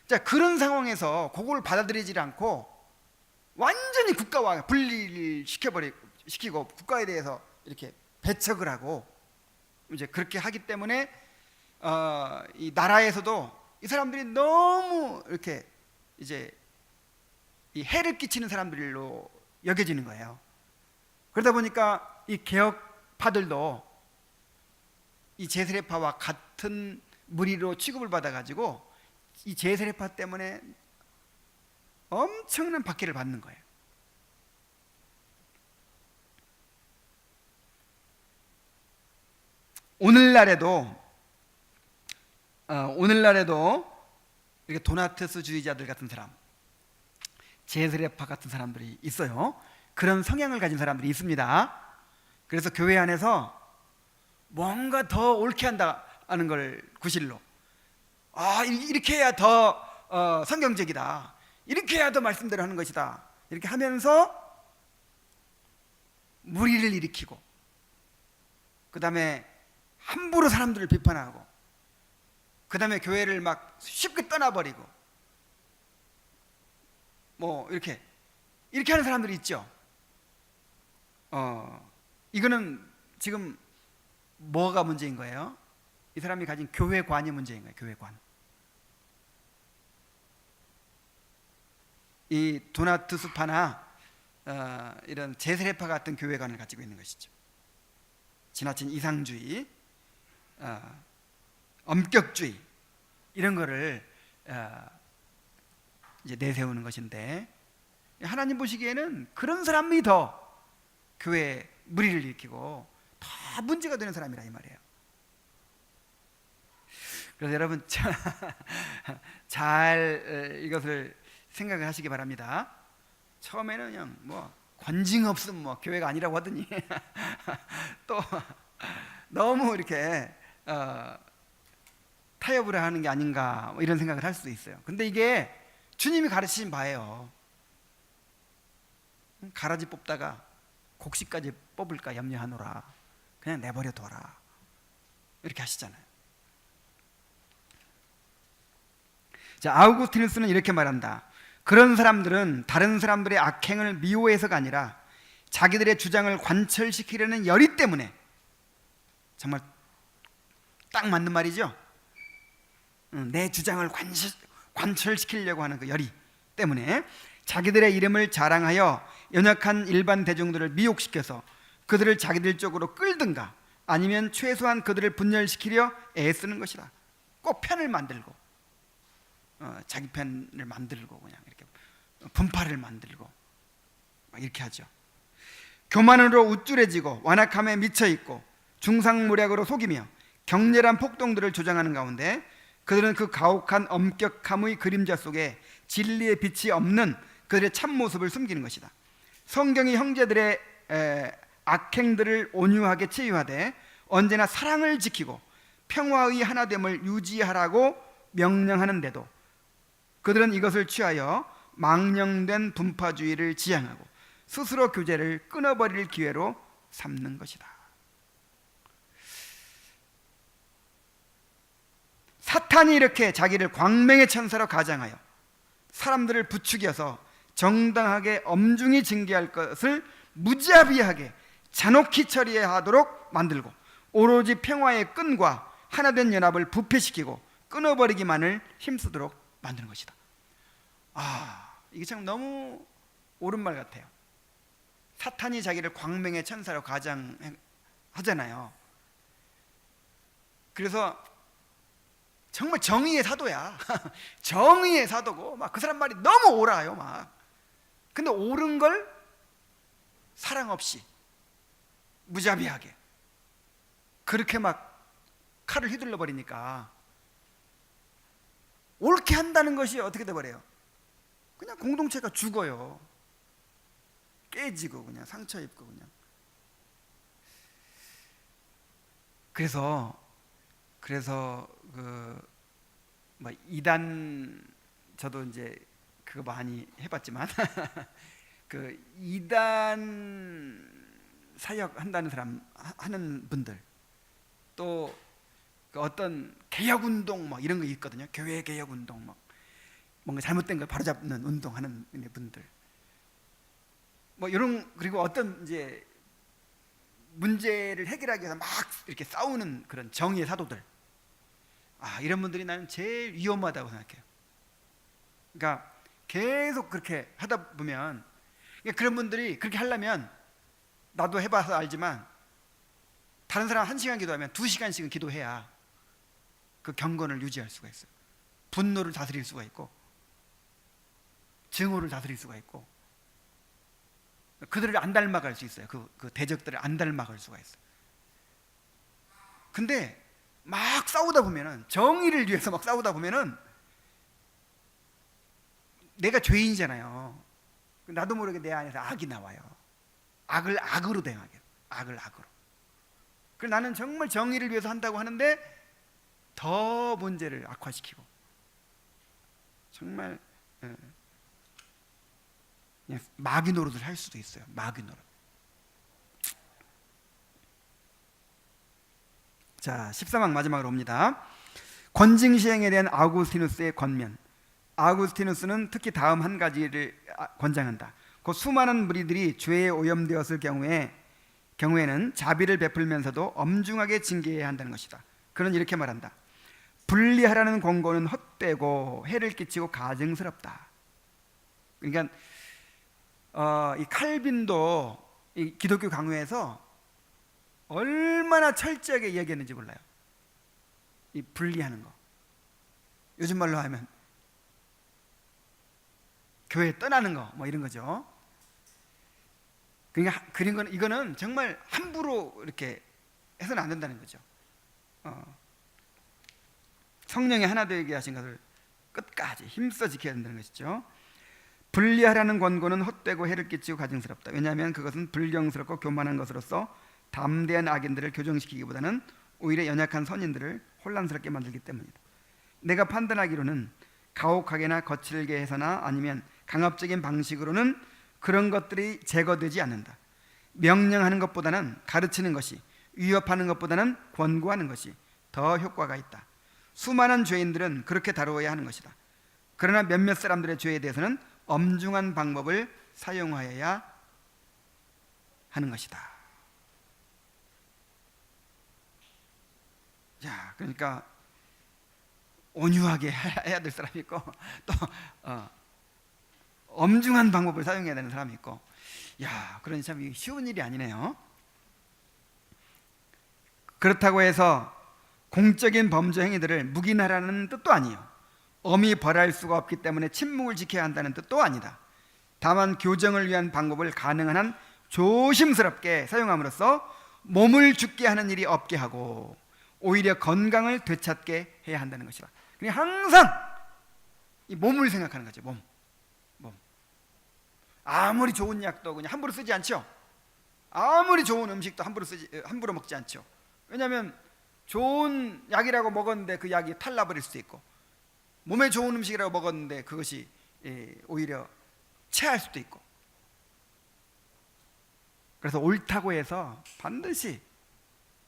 Speaker 1: 자, 그런 상황에서 그걸 받아들이지 않고 완전히 국가와 분리를 시키고 국가에 대해서 이렇게 배척을 하고 이제 그렇게 하기 때문에 이 나라에서도 이 사람들이 너무 이렇게 이제 이 해를 끼치는 사람들로 여겨지는 거예요. 그러다 보니까 이 개혁파들도 이 제세례파와 같은 무리로 취급을 받아가지고 이 제세례파 때문에 엄청난 박해를 받는 거예요. 오늘날에도 이렇게 도나투스주의자들 같은 사람, 제세례파 같은 사람들이 있어요. 그런 성향을 가진 사람들이 있습니다. 그래서 교회 안에서 뭔가 더 옳게 한다는 걸 구실로, 이렇게 해야 더 성경적이다, 이렇게 해야 더 말씀대로 하는 것이다, 이렇게 하면서 무리를 일으키고, 그 다음에 함부로 사람들을 비판하고, 그 다음에 교회를 막 쉽게 떠나버리고, 뭐 이렇게 하는 사람들이 있죠. 이거는 지금 뭐가 문제인 거예요? 이 사람이 가진 교회관이 문제인 거예요. 교회관. 이 도나트스파나 이런 제세례파 같은 교회관을 가지고 있는 것이죠. 지나친 이상주의, 엄격주의, 이런 거를 이제 내세우는 것인데, 하나님 보시기에는 그런 사람이 더 교회에 무리를 일으키고 다 문제가 되는 사람이라 이 말이에요. 그래서 여러분 잘 이것을 생각을 하시기 바랍니다. 처음에는 그냥 뭐 관징 없으면 뭐 교회가 아니라고 하더니 또 너무 이렇게 타협을 하는 게 아닌가, 뭐 이런 생각을 할 수도 있어요. 근데 이게 주님이 가르치신 바예요. 가라지 뽑다가 곡식까지 뽑을까 염려하노라, 그냥 내버려 둬라, 이렇게 하시잖아요. 자, 아우구스티누스는 이렇게 말한다. 그런 사람들은 다른 사람들의 악행을 미워해서가 아니라 자기들의 주장을 관철시키려는 열의 때문에, 정말 딱 맞는 말이죠. 내 주장을 관철시키려고 하는 그 열의 때문에 자기들의 이름을 자랑하여 연약한 일반 대중들을 미혹시켜서 그들을 자기들 쪽으로 끌든가, 아니면 최소한 그들을 분열시키려 애쓰는 것이다. 꼭 편을 만들고, 자기 편을 만들고, 그냥 이렇게 분파를 만들고 막 이렇게 하죠. 교만으로 우쭐해지고 완악함에 미쳐있고 중상모략으로 속이며 격렬한 폭동들을 조장하는 가운데 그들은 그 가혹한 엄격함의 그림자 속에 진리의 빛이 없는 그들의 참모습을 숨기는 것이다. 성경이 형제들의 악행들을 온유하게 치유하되 언제나 사랑을 지키고 평화의 하나됨을 유지하라고 명령하는데도 그들은 이것을 취하여 망령된 분파주의를 지향하고 스스로 교제를 끊어버릴 기회로 삼는 것이다. 사탄이 이렇게 자기를 광명의 천사로 가장하여 사람들을 부추겨서 정당하게 엄중히 징계할 것을 무자비하게 잔혹히 처리하도록 만들고 오로지 평화의 끈과 하나된 연합을 부패시키고 끊어버리기만을 힘쓰도록 만드는 것이다. 이게 참 너무 옳은 말 같아요. 사탄이 자기를 광명의 천사로 가장하잖아요. 그래서 정말 정의의 사도야. 정의의 사도고 막 그 사람 말이 너무 옳아요. 막. 근데 옳은 걸 사랑 없이 무자비하게 그렇게 막 칼을 휘둘러 버리니까 옳게 한다는 것이 어떻게 돼 버려요? 그냥 공동체가 죽어요. 깨지고 그냥 상처 입고 그냥. 그래서 뭐 이단, 저도 이제 그거 많이 해봤지만 그 이단 사역 한다는 사람 하는 분들, 또 그 어떤 개혁 운동 막 이런 거 있거든요. 교회 개혁 운동, 막 뭔가 잘못된 걸 바로잡는 운동하는 분들, 뭐 이런, 그리고 어떤 이제 문제를 해결하기 위해서 막 이렇게 싸우는 그런 정의의 사도들, 이런 분들이 나는 제일 위험하다고 생각해요. 그러니까 계속 그렇게 하다 보면, 그러니까 그런 분들이 그렇게 하려면, 나도 해봐서 알지만 다른 사람 1시간 기도하면 2시간씩은 기도해야 그 경건을 유지할 수가 있어요. 분노를 다스릴 수가 있고 증오를 다스릴 수가 있고 그들을 안 닮아갈 수 있어요. 그 대적들을 안 닮아갈 수가 있어요. 근데 막 싸우다 보면은, 정의를 위해서 막 싸우다 보면은 내가 죄인이잖아요. 나도 모르게 내 안에서 악이 나와요. 악을 악으로 대응하게, 악을 악으로. 그래서 나는 정말 정의를 위해서 한다고 하는데 더 문제를 악화시키고, 정말 그냥 마귀 노릇을 할 수도 있어요. 마귀 노릇. 자, 14막 마지막으로 옵니다. 권징 시행에 대한 아우구스티누스의 권면. 아우구스티누스는 특히 다음 한 가지를 권장한다. 그 수많은 무리들이 죄에 오염되었을 경우에는 자비를 베풀면서도 엄중하게 징계해야 한다는 것이다. 그는 이렇게 말한다. 분리하라는 권고는 헛되고 해를 끼치고 가증스럽다. 그러니까 이 칼빈도 이 기독교 강요에서 얼마나 철저하게 이야기했는지 몰라요. 이 분리하는 거. 요즘 말로 하면 교회 떠나는 거, 뭐 이런 거죠. 그러니까 그런 건, 이거는 정말 함부로 이렇게 해서는 안 된다는 거죠. 성령이 하나 되게 하신 것을 끝까지 힘써 지켜야 된다는 것이죠. 분리하라는 권고는 헛되고 해를 끼치고 가증스럽다. 왜냐하면 그것은 불경스럽고 교만한 것으로서 담대한 악인들을 교정시키기보다는 오히려 연약한 선인들을 혼란스럽게 만들기 때문이다. 내가 판단하기로는 가혹하게나 거칠게 해서나 아니면 강압적인 방식으로는 그런 것들이 제거되지 않는다. 명령하는 것보다는 가르치는 것이, 위협하는 것보다는 권고하는 것이 더 효과가 있다. 수많은 죄인들은 그렇게 다루어야 하는 것이다. 그러나 몇몇 사람들의 죄에 대해서는 엄중한 방법을 사용하여야 하는 것이다. 자, 그러니까 온유하게 해야 될 사람이 있고, 또 엄중한 방법을 사용해야 되는 사람이 있고, 야, 그러니 참 쉬운 일이 아니네요. 그렇다고 해서 공적인 범죄 행위들을 묵인하라는 뜻도 아니에요. 엄히 벌할 수가 없기 때문에 침묵을 지켜야 한다는 뜻도 아니다. 다만 교정을 위한 방법을 가능한 한 조심스럽게 사용함으로써 몸을 죽게 하는 일이 없게 하고 오히려 건강을 되찾게 해야 한다는 것이다. 그냥 항상 이 몸을 생각하는 거죠. 몸. 아무리 좋은 약도 그냥 함부로 쓰지 않죠. 아무리 좋은 음식도 함부로 먹지 않죠. 왜냐하면 좋은 약이라고 먹었는데 그 약이 탈나버릴 수도 있고, 몸에 좋은 음식이라고 먹었는데 그것이 오히려 체할 수도 있고. 그래서 옳다고 해서 반드시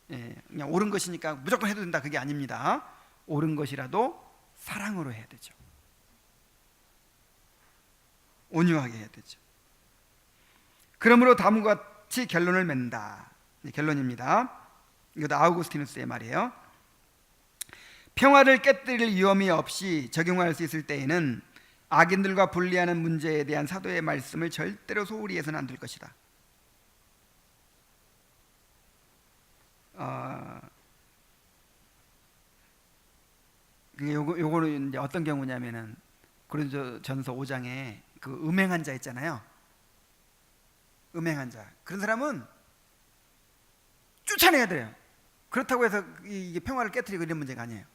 Speaker 1: 그냥 옳은 것이니까 무조건 해도 된다, 그게 아닙니다. 옳은 것이라도 사랑으로 해야 되죠. 온유하게 해야 되죠. 그러므로 다음과 같이 결론을 맺는다. 결론입니다. 이것도 아우구스티누스의 말이에요. 평화를 깨뜨릴 위험이 없이 적용할 수 있을 때에는 악인들과 분리하는 문제에 대한 사도의 말씀을 절대로 소홀히 해서는 안 될 것이다. 요거는 이제 어떤 경우냐면은 고린도전서 5장에 그 음행한 자 있잖아요. 음행한 자, 그런 사람은 쫓아내야 돼요. 그렇다고 해서 이게 평화를 깨뜨리고 이런 문제가 아니에요.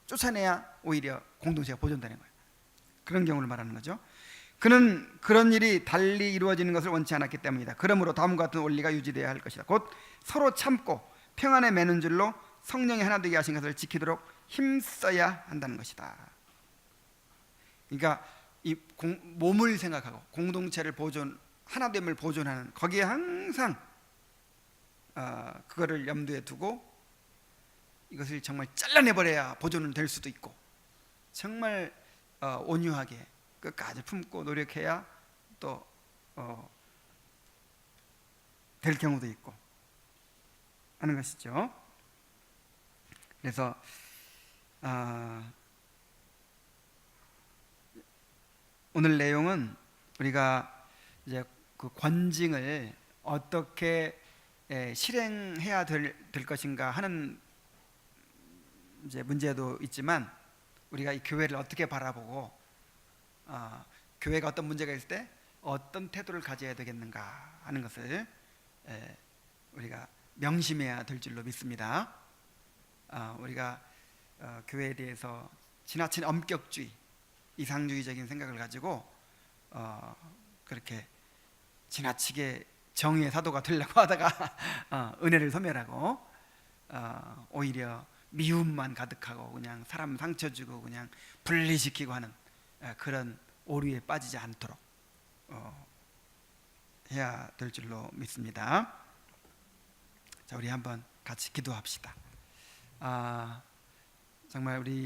Speaker 1: 쫓아내야 오히려 공동체가 보존되는 거예요. 그런 경우를 말하는 거죠. 그는 그런 일이 달리 이루어지는 것을 원치 않았기 때문이다. 그러므로 다음과 같은 원리가 유지되어야 할 것이다. 곧 서로 참고 평안에 매는 줄로 성령이 하나 되게 하신 것을 지키도록 힘써야 한다는 것이다. 그러니까 이 몸을 생각하고 공동체를 하나됨을 보존하는, 거기에 항상 그거를 염두에 두고 이것을 정말 잘라내버려야 보존은 될 수도 있고, 정말 온유하게 끝까지 품고 노력해야 또 될 경우도 있고 하는 것이죠. 그래서 오늘 내용은 우리가 이제 그 권징을 어떻게 실행해야 될 것인가 하는 이제 문제도 있지만, 우리가 이 교회를 어떻게 바라보고 교회가 어떤 문제가 있을 때 어떤 태도를 가져야 되겠는가 하는 것을 우리가 명심해야 될 줄로 믿습니다. 우리가 교회에 대해서 지나친 엄격주의, 이상주의적인 생각을 가지고 그렇게 지나치게 정의의 사도가 되려고 하다가 은혜를 소멸하고 오히려 미움만 가득하고 그냥 사람 상처 주고 그냥 분리시키고 하는 그런 오류에 빠지지 않도록 해야 될 줄로 믿습니다. 자, 우리 한번 같이 기도합시다. 정말 우리